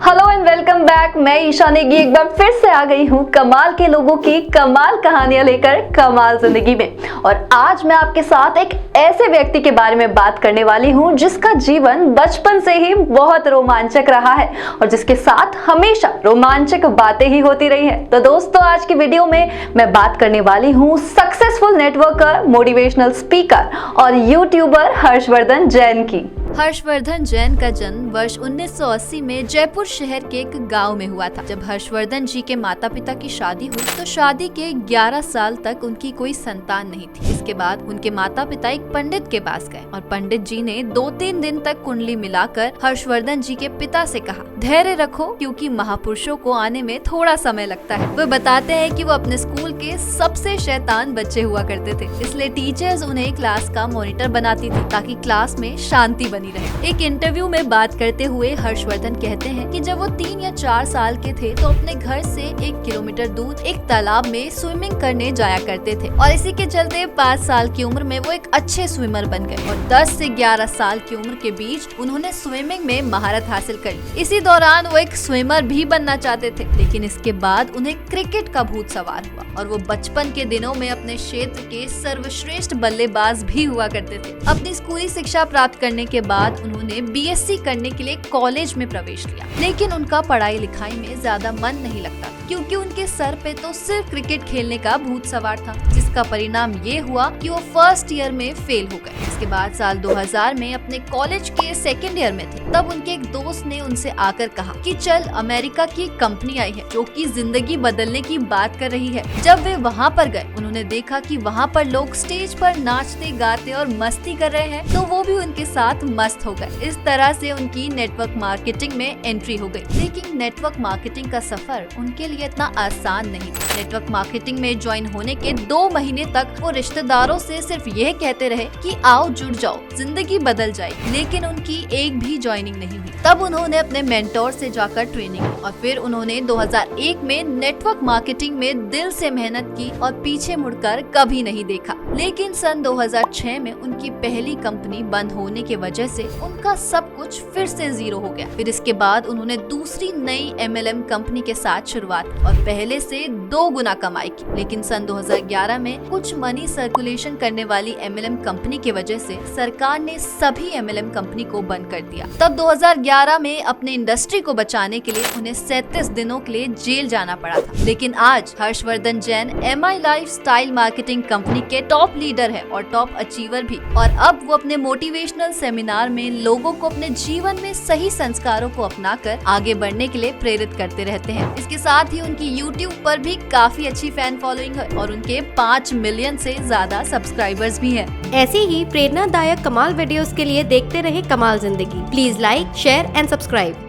Hello and welcome back. मैं ईशा नेगी एक बार फिर से आ गई हूँ कमाल के लोगों की कमाल कहानियां लेकर कमाल जिंदगी में। और आज मैं आपके साथ एक ऐसे व्यक्ति के बारे में बात करने वाली हूँ जिसका जीवन बचपन से ही बहुत रोमांचक रहा है और जिसके साथ हमेशा रोमांचक बातें ही होती रही है। तो दोस्तों, आज की वीडियो में मैं बात करने वाली हूँ सक्सेसफुल नेटवर्कर, मोटिवेशनल स्पीकर और यूट्यूबर हर्षवर्धन जैन की। हर्षवर्धन जैन का जन्म वर्ष 1980 में जयपुर शहर के एक गांव में हुआ था। जब हर्षवर्धन जी के माता पिता की शादी हुई तो शादी के 11 साल तक उनकी कोई संतान नहीं थी। इसके बाद उनके माता पिता एक पंडित के पास गए और पंडित जी ने 2-3 दिन तक कुंडली मिलाकर हर्षवर्धन जी के पिता से कहा, धैर्य रखो क्योंकि महापुरुषों को आने में थोड़ा समय लगता है। वो बताते हैं कि वो अपने स्कूल के सबसे शैतान बच्चे हुआ करते थे, इसलिए टीचर्स उन्हें क्लास का मॉनिटर बनाती थी ताकि क्लास में शांति बनी रहे। एक इंटरव्यू में बात करते हुए हर्षवर्धन कहते हैं कि जब वो 3 या 4 साल के थे तो अपने घर से 1 किलोमीटर दूर एक तालाब में स्विमिंग करने जाया करते थे और इसी के चलते 5 साल की उम्र में वो एक अच्छे स्विमर बन गए और 10 से 11 साल की उम्र के बीच उन्होंने स्विमिंग में महारत हासिल कर ली। इसी दौरान वो एक स्विमर भी बनना चाहते थे, लेकिन इसके बाद उन्हें क्रिकेट का भूत सवार हुआ और वो बचपन के दिनों में अपने क्षेत्र के सर्वश्रेष्ठ बल्लेबाज भी हुआ करते थे। अपनी स्कूली शिक्षा प्राप्त करने के बाद उन्होंने बीएससी करने के लिए कॉलेज में प्रवेश लिया, लेकिन उनका पढ़ाई लिखाई में ज्यादा मन नहीं लगता क्योंकि उनके सर पे तो सिर्फ क्रिकेट खेलने का भूत सवार था, जिसका परिणाम ये हुआ कि वो फर्स्ट ईयर में फेल हो गए। इसके बाद साल 2000 में अपने कॉलेज के सेकेंड ईयर में थे, तब उनके एक दोस्त ने उनसे आकर कहा कि चल, अमेरिका की कंपनी आई है जो कि जिंदगी बदलने की बात कर रही है। जब वे वहाँ पर गए, उन्होंने देखा कि वहाँ पर लोग स्टेज पर नाचते गाते और मस्ती कर रहे हैं, तो वो भी उनके साथ मस्त हो गए। इस तरह से उनकी नेटवर्क मार्केटिंग में एंट्री हो गई। लेकिन नेटवर्क मार्केटिंग का सफर उनके लिए इतना आसान नहीं था। नेटवर्क मार्केटिंग में ज्वाइन होने के 2 महीने तक वो रिश्तेदारों से सिर्फ यह कहते रहे कि आओ जुड़ जाओ, जिंदगी बदल जाएगी, लेकिन उनकी एक भी ज्वाइनिंग नहीं हुई। तब उन्होंने अपने मेंटोर से जाकर ट्रेनिंग ली और फिर उन्होंने 2001 में नेटवर्क मार्केटिंग में दिल से मेहनत की और पीछे मुड़कर कभी नहीं देखा। लेकिन सन 2006 में उनकी पहली कंपनी बंद होने की वजह से उनका सब कुछ फिर से जीरो हो गया। फिर इसके बाद उन्होंने दूसरी नई MLM कंपनी के साथ शुरुआत और पहले से 2 गुना कमाई की। लेकिन सन 2011 में कुछ मनी सर्कुलेशन करने वाली MLM कंपनी की वजह से सरकार ने सभी MLM कंपनी को बंद कर दिया। तब 2011 में अपने इंडस्ट्री को बचाने के लिए उन्हें 37 दिनों के लिए जेल जाना पड़ा था। लेकिन आज Harshvardhan Jain MI life style marketing company के टॉप लीडर है और टॉप अचीवर भी। और अब वो अपने मोटिवेशनल सेमिनार में लोगों को अपने जीवन में सही संस्कारों को अपनाकर आगे बढ़ने के लिए प्रेरित करते रहते हैं। इसके साथ ही उनकी YouTube पर भी काफी अच्छी फैन फॉलोइंग है और उनके 5 मिलियन से ज्यादा सब्सक्राइबर्स भी हैं। ऐसी ही प्रेरणादायक कमाल वीडियोस के लिए देखते रहे कमाल जिंदगी। Please like, share and subscribe.